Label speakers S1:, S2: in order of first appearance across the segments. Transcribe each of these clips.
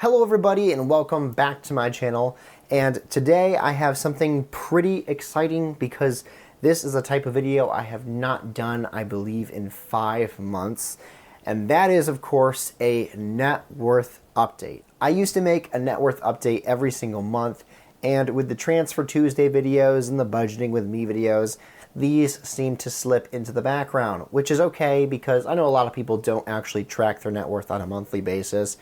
S1: Hello everybody and welcome back to my channel, and today I have something pretty exciting because this is a type of video I have not done, I believe, in 5 months, and that is of course a net worth update. I used to make a net worth update every single month, and with the Transfer Tuesday videos and the Budgeting with Me videos, these seem to slip into the background, which is okay because I know a lot of people don't actually track their net worth on a monthly basis.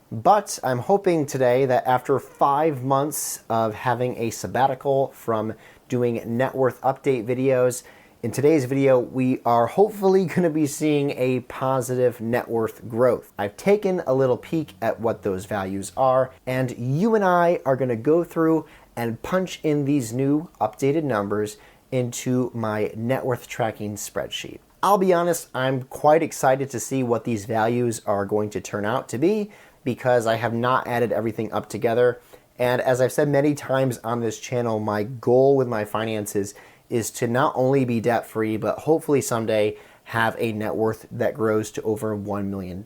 S1: But I'm hoping today that after 5 months of having a sabbatical from doing net worth update videos, in today's video we are hopefully going to be seeing a positive net worth growth. I've taken a little peek at what those values are, and you and I are going to go through and punch in these new updated numbers into my net worth tracking spreadsheet. I'll be honest, I'm quite excited to see what these values are going to turn out to be, because I have not added everything up together. And as I've said many times on this channel, my goal with my finances is to not only be debt-free, but hopefully someday have a net worth that grows to over $1 million.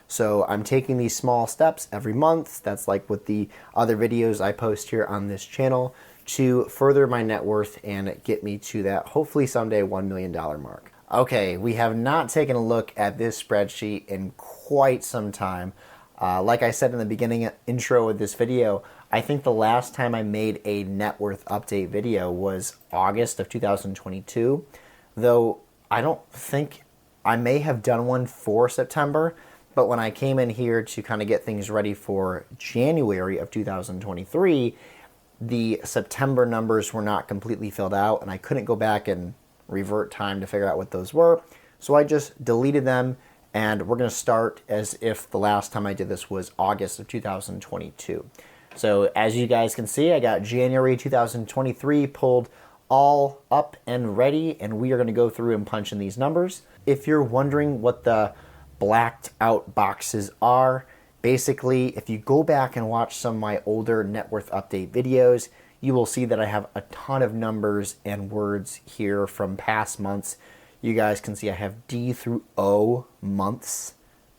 S1: So I'm taking these small steps every month. That's like with the other videos I post here on this channel to further my net worth and get me to that hopefully someday $1 million mark. Okay, we have not taken a look at this spreadsheet in quite some time. Like I said in the beginning intro of this video, I think the last time I made a net worth update video was August of 2022, though I don't think I may have done one for September, but when I came in here to kind of get things ready for January of 2023, the September numbers were not completely filled out, and I couldn't go back and revert time to figure out what those were, so I just deleted them. And we're going to start as if the last time I did this was August of 2022. So as you guys can see, I got January 2023 pulled all up and ready, and we are going to go through and punch in these numbers. If you're wondering what the blacked out boxes are, basically if you go back and watch some of my older net worth update videos, you will see that I have a ton of numbers and words here from past months. You guys can see I have D through O months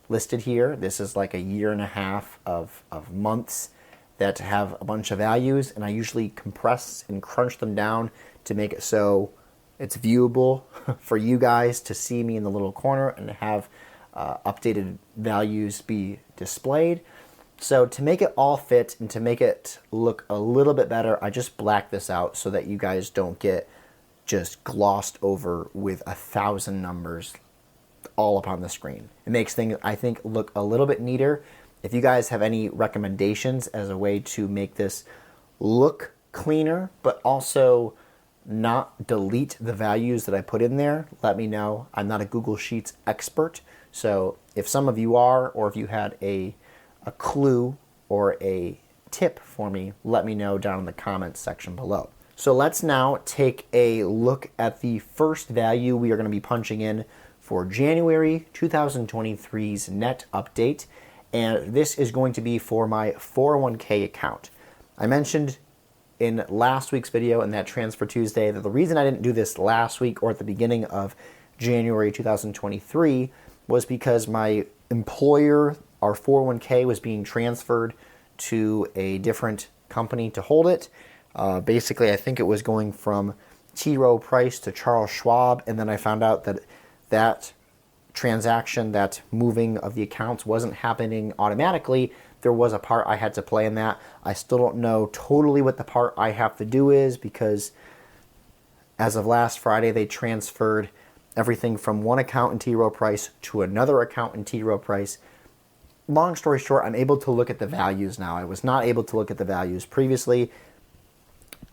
S1: listed here. This is like a year and a half of months that have a bunch of values, and I usually compress and crunch them down to make it so it's viewable for you guys to see me in the little corner and have updated values be displayed. So to make it all fit and to make it look a little bit better, I just black this out so that you guys don't get just glossed over with 1,000 numbers all up on the screen. It makes things, I think, look a little bit neater. If you guys have any recommendations as a way to make this look cleaner, but also not delete the values that I put in there, let me know. I'm not a Google Sheets expert, so if some of you are, or if you had a clue or a tip for me, let me know down in the comments section below. So let's now take a look at the first value we are going to be punching in for January 2023's net update, and this is going to be for my 401k account. I mentioned in last week's video in that Transfer Tuesday that the reason I didn't do this last week or at the beginning of January 2023 was because my employer, our 401k, was being transferred to a different company to hold it. Basically, I think it was going from T. Rowe Price to Charles Schwab, and then I found out that that transaction, that moving of the accounts, wasn't happening automatically. There was a part I had to play in that. I still don't know totally what the part I have to do is, because as of last Friday, they transferred everything from one account in T. Rowe Price to another account in T. Rowe Price. Long story short, I'm able to look at the values now. I was not able to look at the values previously,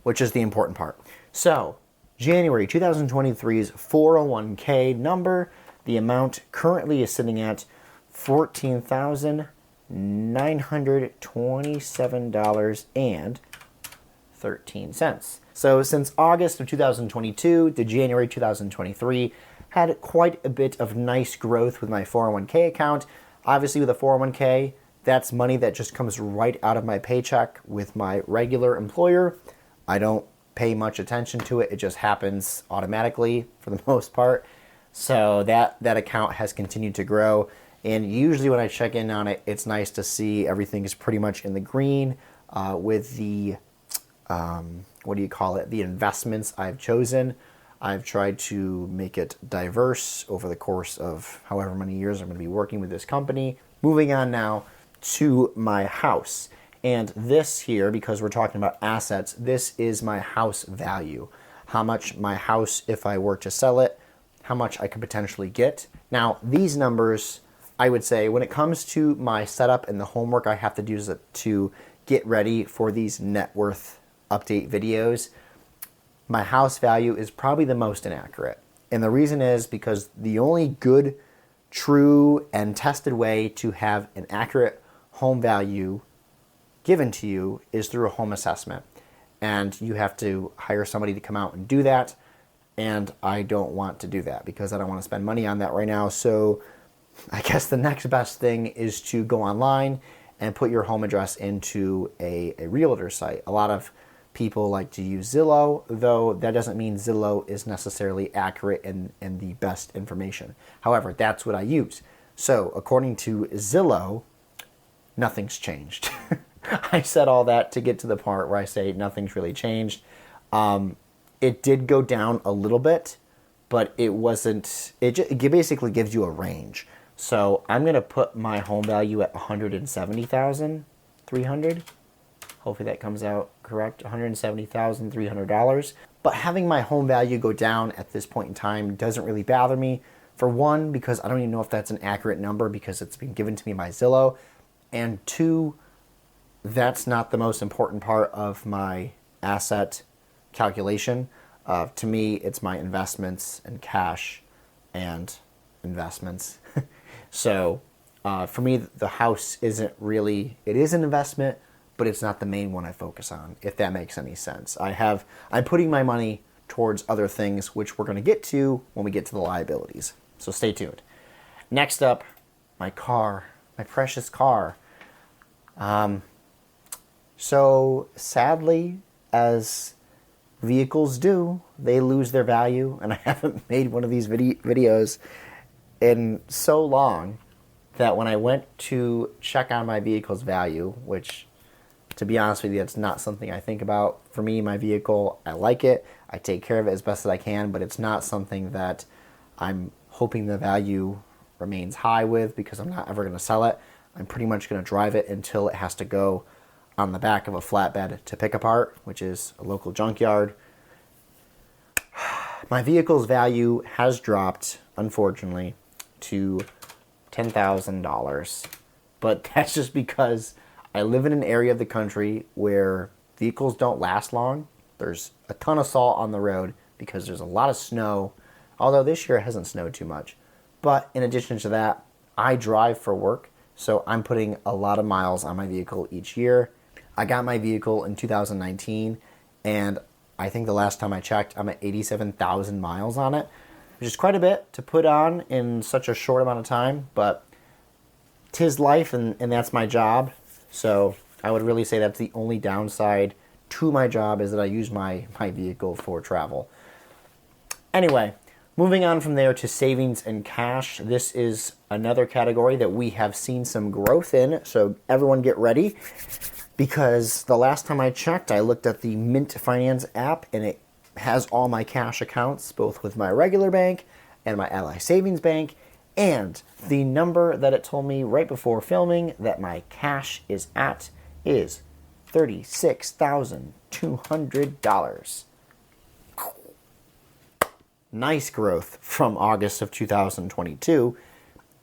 S1: which is the important part. So, January 2023's 401k number, the amount currently is sitting at $14,927.13. So, since August of 2022 to January 2023, had quite a bit of nice growth with my 401k account. Obviously, with a 401k, that's money that just comes right out of my paycheck with my regular employer. I don't pay much attention to it. It just happens automatically for the most part. So that account has continued to grow. And usually when I check in on it, it's nice to see everything is pretty much in the green with the, what do you call it, the investments I've chosen. I've tried to make it diverse over the course of however many years I'm going to be working with this company. Moving on now to my house. And this here, because we're talking about assets, this is my house value. How much my house, if I were to sell it, how much I could potentially get. Now, these numbers, I would say, when it comes to my setup and the homework I have to do to get ready for these net worth update videos, my house value is probably the most inaccurate. And the reason is because the only good, true, and tested way to have an accurate home value given to you is through a home assessment. And you have to hire somebody to come out and do that. And I don't want to do that because I don't want to spend money on that right now. So I guess the next best thing is to go online and put your home address into a realtor site. A lot of people like to use Zillow, though that doesn't mean Zillow is necessarily accurate and the best information. However, that's what I use. So according to Zillow, nothing's changed. I said all that to get to the part where I say nothing's really changed. It did go down a little bit, but it wasn't, it basically gives you a range. So I'm going to put my home value at $170,300. Hopefully that comes out correct, $170,300. But having my home value go down at this point in time doesn't really bother me. For one, because I don't even know if that's an accurate number because it's been given to me by Zillow. And two, that's not the most important part of my asset calculation. To me, it's my investments and cash and investments. So for me, the house isn't really, it is an investment, but it's not the main one I focus on, if that makes any sense. I'm putting my money towards other things, which we're going to get to when we get to the liabilities. So stay tuned. Next up, my car, my precious car. So sadly, as vehicles do, they lose their value, and I haven't made one of these videos in so long that when I went to check on my vehicle's value, which, to be honest with you, it's not something I think about. For me, my vehicle, I like it. I take care of it as best as I can, but it's not something that I'm hoping the value remains high with because I'm not ever going to sell it. I'm pretty much going to drive it until it has to go on the back of a flatbed to pick apart, which is a local junkyard. My vehicle's value has dropped, unfortunately, to $10,000. But that's just because I live in an area of the country where vehicles don't last long. There's a ton of salt on the road because there's a lot of snow, although this year it hasn't snowed too much. But in addition to that, I drive for work, so I'm putting a lot of miles on my vehicle each year. I got my vehicle in 2019, and I think the last time I checked, I'm at 87,000 miles on it, which is quite a bit to put on in such a short amount of time, but 'tis life, and that's my job. So I would really say that's the only downside to my job is that I use my vehicle for travel. Anyway, moving on from there to savings and cash. This is another category that we have seen some growth in, so everyone get ready. Because the last time I checked, I looked at the Mint Finance app, and it has all my cash accounts, both with my regular bank and my Ally Savings Bank. And the number that it told me right before filming that my cash is at is $36,200. Nice growth from August of 2022.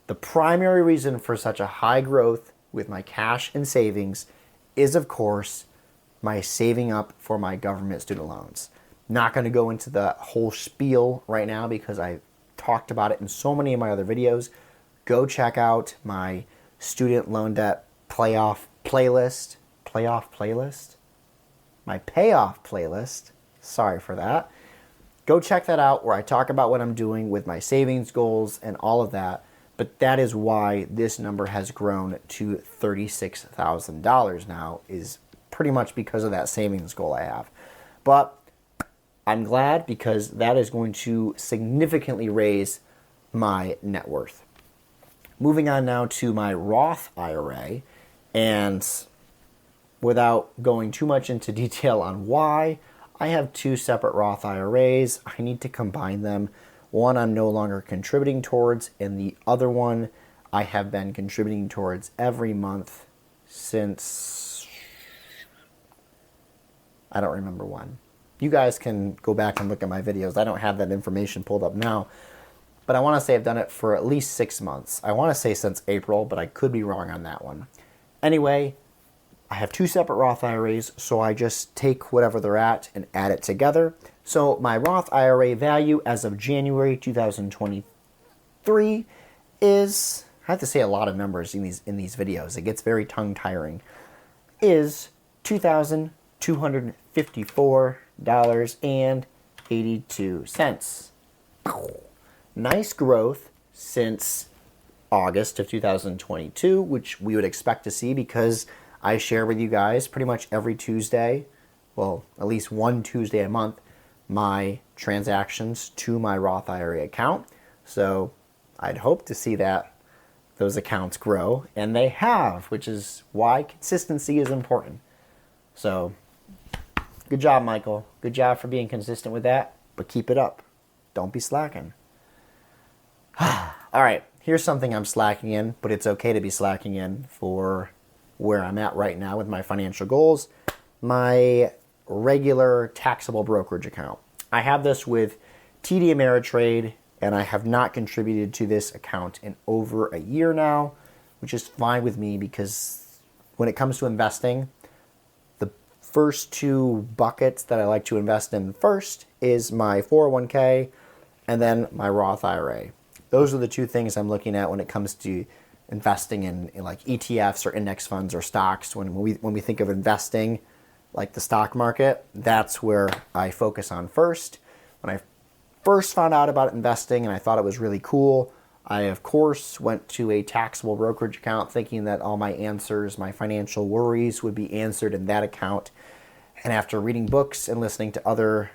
S1: The primary reason for such a high growth with my cash and savings is, of course, my saving up for my government student loans. Not going to go into the whole spiel right now because I talked about it in so many of my other videos. Go check out my student loan debt payoff playlist. My payoff playlist. Sorry for that. Go check that out where I talk about what I'm doing with my savings goals and all of that. But that is why this number has grown to $36,000 now, is pretty much because of that savings goal I have. But I'm glad because that is going to significantly raise my net worth. Moving on now to my Roth IRA, and without going too much into detail on why, I have two separate Roth IRAs. I need to combine them. One I'm no longer contributing towards, and the other one I have been contributing towards every month since, I don't remember when. You guys can go back and look at my videos. I don't have that information pulled up now, but I want to say I've done it for at least 6 months. I want to say since April, but I could be wrong on that one. Anyway, I have two separate Roth IRAs, so I just take whatever they're at and add it together. So my Roth IRA value as of January 2023 is, I have to say a lot of numbers in these videos. It gets very tongue-tiring. Is $2,254.82. Nice growth since August of 2022, which we would expect to see because I share with you guys pretty much every Tuesday, well, at least one Tuesday a month, my transactions to my Roth IRA account. So I'd hope to see that those accounts grow, and they have, which is why consistency is important. So good job, Michael. Good job for being consistent with that, but keep it up. Don't be slacking. All right, here's something I'm slacking in, but it's okay to be slacking in for where I'm at right now with my financial goals. My regular taxable brokerage account. I have this with TD Ameritrade, and I have not contributed to this account in over a year now, which is fine with me because when it comes to investing, the first two buckets that I like to invest in first is my 401k and then my Roth IRA. Those are the two things I'm looking at when it comes to investing in like ETFs or index funds or stocks. When we think of investing, like the stock market, that's where I focus on first. When I first found out about investing and I thought it was really cool, I of course went to a taxable brokerage account thinking that all my answers, my financial worries would be answered in that account. And after reading books and listening to other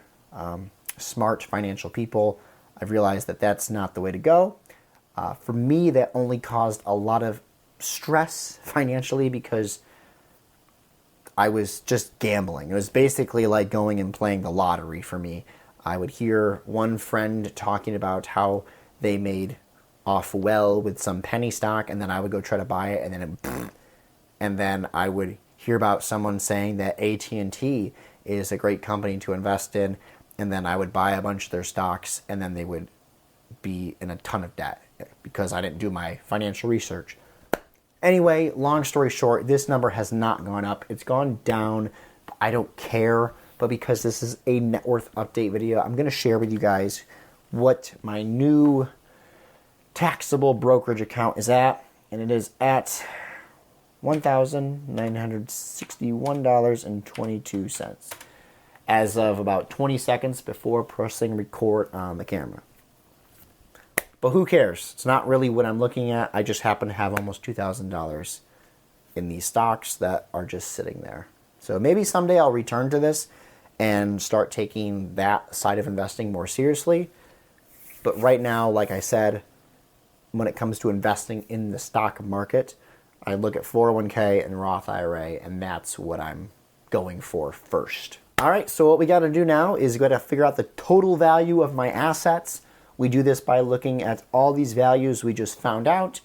S1: smart financial people, I've realized that that's not the way to go. For me, that only caused a lot of stress financially because I was just gambling. It was basically like going and playing the lottery for me. I would hear one friend talking about how they made off well with some penny stock, and then I would go try to buy it, and then I would hear about someone saying that AT&T is a great company to invest in, and then I would buy a bunch of their stocks, and then they would be in a ton of debt because I didn't do my financial research. Anyway, long story short, this number has not gone up. It's gone down. I don't care. But because this is a net worth update video, I'm going to share with you guys what my new taxable brokerage account is at. And it is at $1,961.22 as of about 20 seconds before pressing record on the camera. But who cares? It's not really what I'm looking at. I just happen to have almost $2,000 in these stocks that are just sitting there. So maybe someday I'll return to this and start taking that side of investing more seriously. But right now, like I said, when it comes to investing in the stock market, I look at 401k and Roth IRA, and that's what I'm going for first. All right, so what we got to do now is we got to figure out the total value of my assets. We do this by looking at all these values we just found out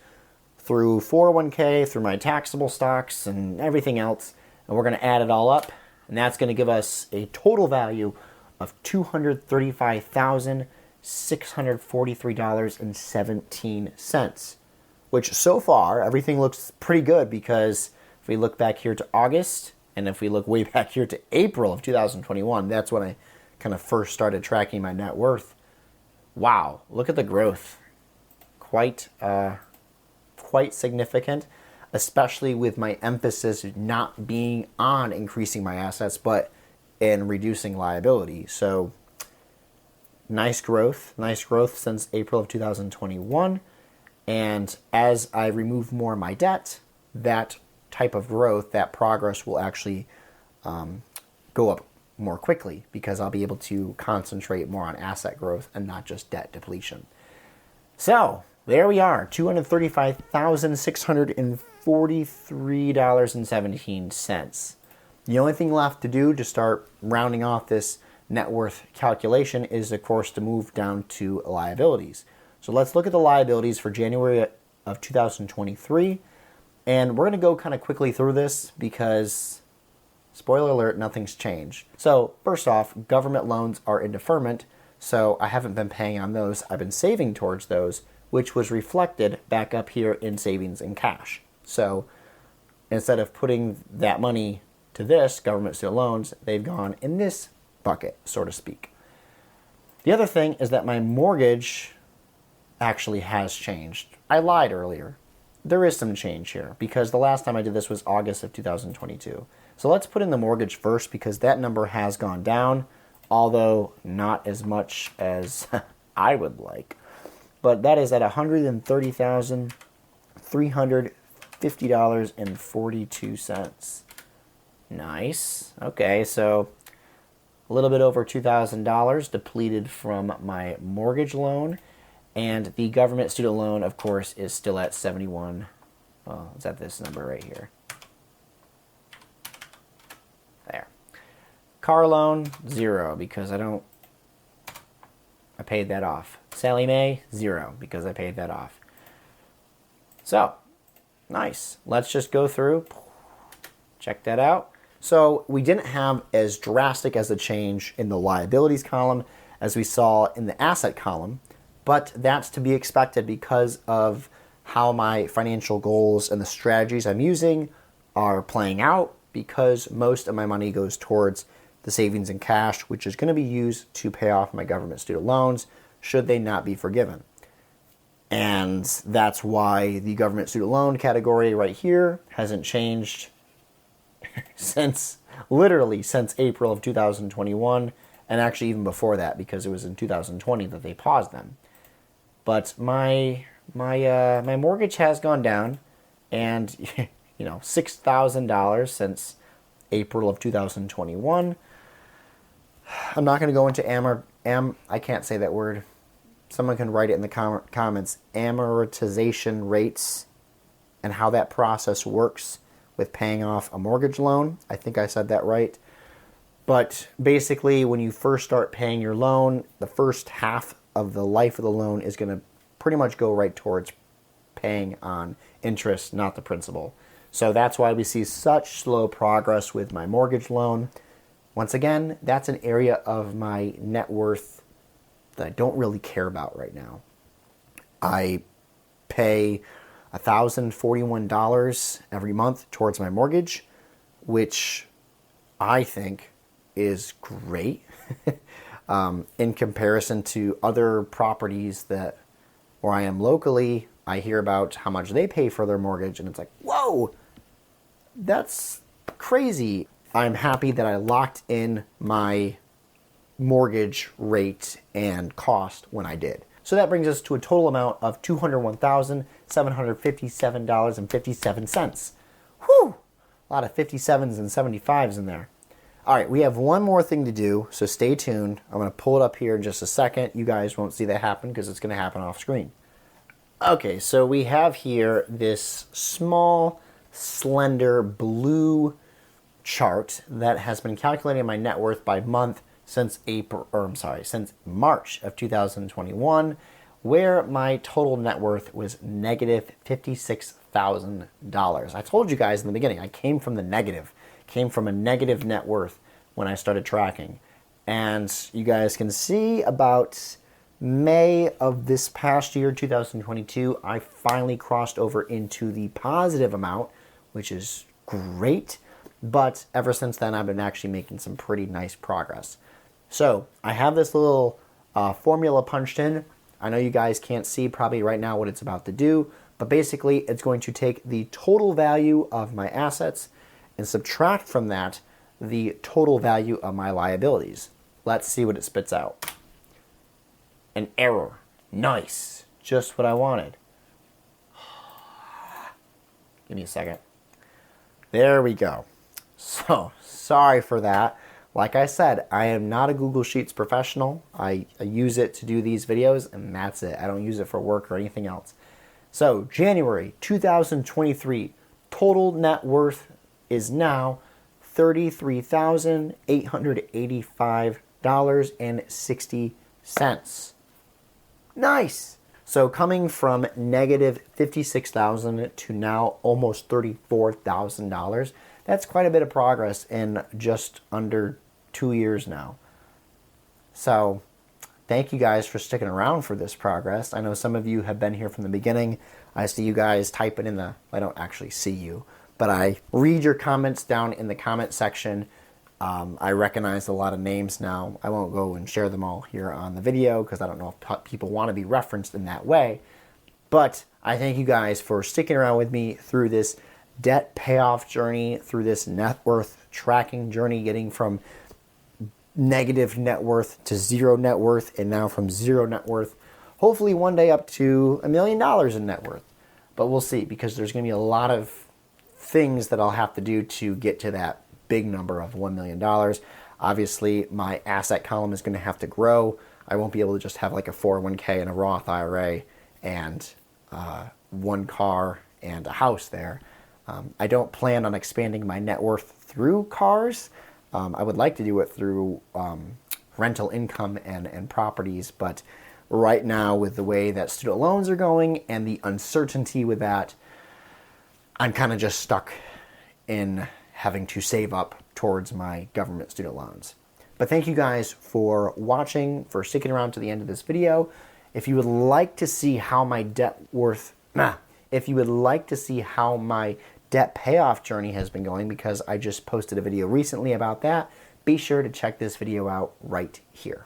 S1: through 401k, through my taxable stocks, and everything else. And we're going to add it all up. And that's going to give us a total value of $235,643.17. Which so far, everything looks pretty good because if we look back here to August, and if we look way back here to April of 2021, that's when I kind of first started tracking my net worth. Wow, look at the growth. Quite significant, especially with my emphasis not being on increasing my assets, but in reducing liability. So nice growth since April of 2021. And as I remove more of my debt, that type of growth, that progress will actually go up more quickly because I'll be able to concentrate more on asset growth and not just debt depletion. So there we are, $235,643.17. The only thing left to do to start rounding off this net worth calculation is, of course, to move down to liabilities. So let's look at the liabilities for January of 2023. And we're going to go kind of quickly through this because, spoiler alert, nothing's changed. So first off, government loans are in deferment, so I haven't been paying on those. I've been saving towards those, which was reflected back up here in savings and cash. So instead of putting that money to this, government student loans, they've gone in this bucket, so to speak. The other thing is that my mortgage actually has changed. I lied earlier. There is some change here because the last time I did this was August of 2022. So let's put in the mortgage first because that number has gone down, although not as much as I would like. But that is at $130,350.42. Nice. Okay, so a little bit over $2,000 depleted from my mortgage loan. And the government student loan, of course, is still at 71. Well, it's at this number right here. There. Car loan, 0, because I paid that off. Sally Mae, 0, because I paid that off. So, nice. Let's just go through. Check that out. So, we didn't have as drastic as a change in the liabilities column as we saw in the asset column. But that's to be expected because of how my financial goals and the strategies I'm using are playing out, because most of my money goes towards the savings and cash, which is going to be used to pay off my government student loans should they not be forgiven. And that's why the government student loan category right here hasn't changed literally since April of 2021, and actually even before that, because it was in 2020 that they paused them. But my mortgage has gone down, and $6,000 since April of 2021. I'm not going to go into I can't say that word. Someone can write it in the comments. Amortization rates and how that process works with paying off a mortgage loan. I think I said that right. But basically, when you first start paying your loan, the first half of the life of the loan is going to pretty much go right towards paying on interest, not the principal. So that's why we see such slow progress with my mortgage loan. Once again, that's an area of my net worth that I don't really care about right now. I pay $1,041 every month towards my mortgage, which I think is great in comparison to other properties where I am locally. I hear about how much they pay for their mortgage, and it's like, whoa, that's crazy. I'm happy that I locked in my mortgage rate and cost when I did. So that brings us to a total amount of $201,757.57. Whew! A lot of 57s and 75s in there. All right, we have one more thing to do, so stay tuned. I'm going to pull it up here in just a second. You guys won't see that happen because it's going to happen off screen. Okay, so we have here this small, slender blue chart that has been calculating my net worth by month since March of 2021, where my total net worth was negative $56,000. I told you guys in the beginning, I came from a negative net worth when I started tracking. And you guys can see about May of this past year, 2022, I finally crossed over into the positive amount, which is great. But ever since then, I've been actually making some pretty nice progress. So I have this little formula punched in. I know you guys can't see probably right now what it's about to do, but basically it's going to take the total value of my assets and subtract from that the total value of my liabilities. Let's see what it spits out. An error. Nice. Just what I wanted. Give me a second. There we go. So, sorry for that. Like I said, I am not a Google Sheets professional. I use it to do these videos, and that's it. I don't use it for work or anything else. So January 2023, total net worth is now $33,885.60. Nice. So coming from negative $56,000 to now almost $34,000, that's quite a bit of progress in just under 2 years now. So thank you guys for sticking around for this progress. I know some of you have been here from the beginning. I see you guys typing in the, I don't actually see you, but I read your comments down in the comment section. I recognize a lot of names now. I won't go and share them all here on the video because I don't know if people want to be referenced in that way. But I thank you guys for sticking around with me through this debt payoff journey, through this net worth tracking journey, getting from negative net worth to zero net worth, and now from zero net worth, hopefully one day up to $1 million in net worth. But we'll see, because there's going to be a lot of things that I'll have to do to get to that big number of $1 million. Obviously, my asset column is going to have to grow. I won't be able to just have like a 401k and a Roth IRA and one car and a house there. I don't plan on expanding my net worth through cars. I would like to do it through rental income and properties, but right now with the way that student loans are going and the uncertainty with that, I'm kind of just stuck in having to save up towards my government student loans. But thank you guys for watching, for sticking around to the end of this video. If you would like to see how my debt payoff journey has been going, because I just posted a video recently about that, be sure to check this video out right here.